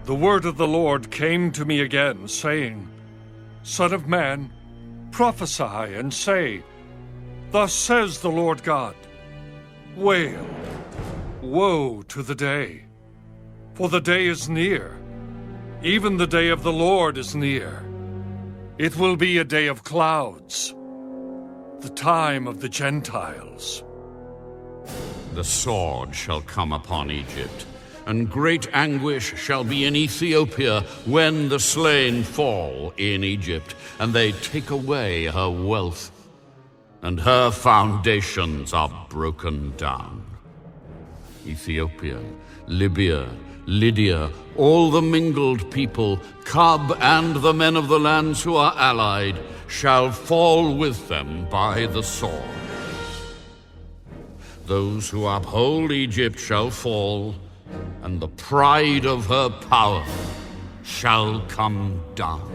The word of the Lord came to me again, saying, Son of man, prophesy and say, Thus says the Lord God, Wail, woe to the day, for the day is near, even the day of the Lord is near. It will be a day of clouds, the time of the Gentiles. The sword shall come upon Egypt, and great anguish shall be in Ethiopia when the slain fall in Egypt, and they take away her wealth, and her foundations are broken down. Ethiopia, Libya, Lydia, all the mingled people, Cub and the men of the lands who are allied, shall fall with them by the sword. Those who uphold Egypt shall fall, and the pride of her power shall come down.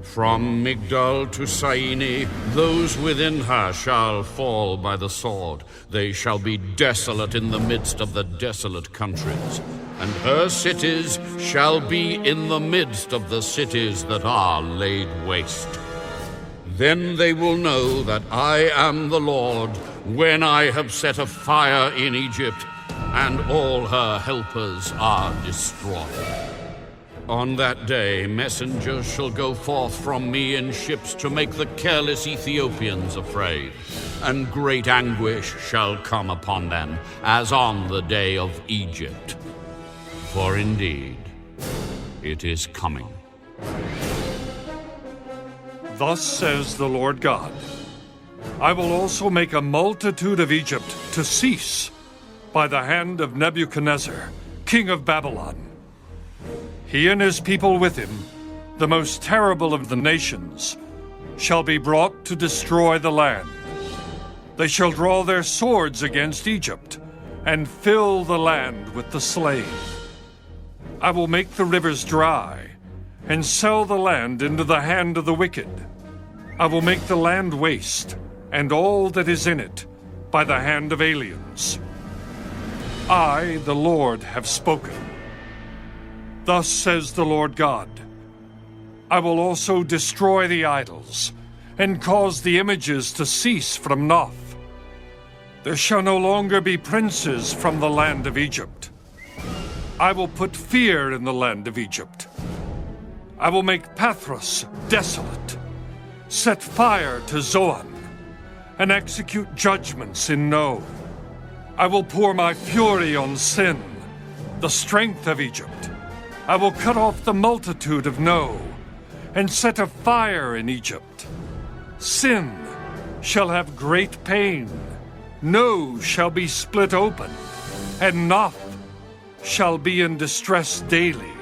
From Migdol to Syene, those within her shall fall by the sword. They shall be desolate in the midst of the desolate countries, and her cities shall be in the midst of the cities that are laid waste. Then they will know that I am the Lord, when I have set a fire in Egypt, and all her helpers are destroyed. On that day, messengers shall go forth from me in ships to make the careless Ethiopians afraid, and great anguish shall come upon them, as on the day of Egypt. For indeed, it is coming. Thus says the Lord God, I will also make a multitude of Egypt to cease by the hand of Nebuchadnezzar, king of Babylon. He and his people with him, the most terrible of the nations, shall be brought to destroy the land. They shall draw their swords against Egypt and fill the land with the slain. I will make the rivers dry and sell the land into the hand of the wicked. I will make the land waste and all that is in it by the hand of aliens. I, the Lord, have spoken. Thus says the Lord God, I will also destroy the idols and cause the images to cease from Noth. There shall no longer be princes from the land of Egypt. I will put fear in the land of Egypt. I will make Pathros desolate, set fire to Zoan, and execute judgments in No. I will pour my fury on Sin, the strength of Egypt. I will cut off the multitude of No, and set a fire in Egypt. Sin shall have great pain, No shall be split open, and Noth shall be in distress daily.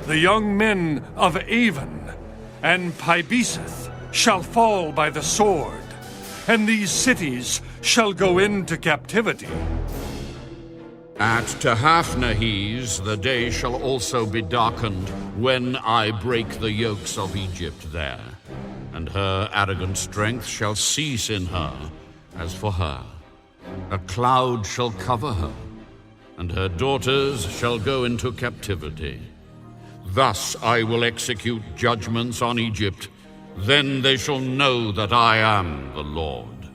The young men of Avon and Pibeseth shall fall by the sword, and these cities shall go into captivity. At Tahaphnehes the day shall also be darkened, when I break the yokes of Egypt there, and her arrogant strength shall cease in her. As for her, a cloud shall cover her, and her daughters shall go into captivity. Thus I will execute judgments on Egypt. Then they shall know that I am the Lord.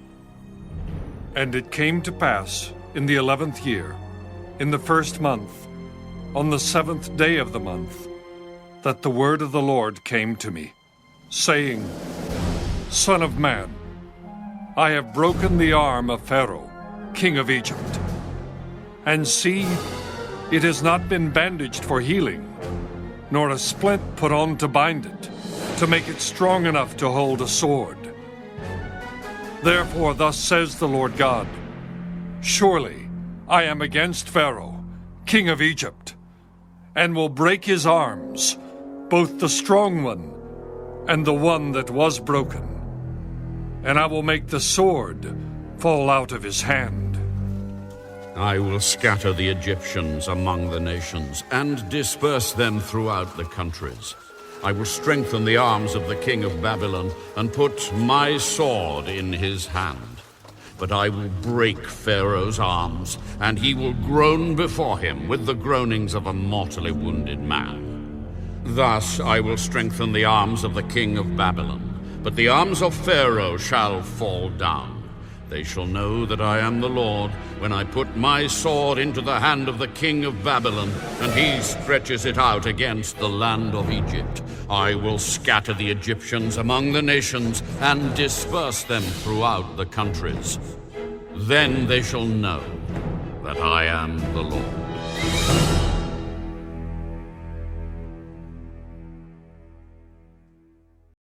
And it came to pass in the 11th year, in the 1st month, on the 7th day of the month, that the word of the Lord came to me, saying, Son of man, I have broken the arm of Pharaoh, king of Egypt. And see, it has not been bandaged for healing, nor a splint put on to bind it, to make it strong enough to hold a sword. Therefore thus says the Lord God, Surely I am against Pharaoh, king of Egypt, and will break his arms, both the strong one and the one that was broken. And I will make the sword fall out of his hand. I will scatter the Egyptians among the nations, and disperse them throughout the countries. I will strengthen the arms of the king of Babylon, and put my sword in his hand. but I will break Pharaoh's arms, and he will groan before him with the groanings of a mortally wounded man. Thus I will strengthen the arms of the king of Babylon, but the arms of Pharaoh shall fall down. They shall know that I am the Lord when I put my sword into the hand of the king of Babylon, and he stretches it out against the land of Egypt. I will scatter the Egyptians among the nations and disperse them throughout the countries. Then they shall know that I am the Lord.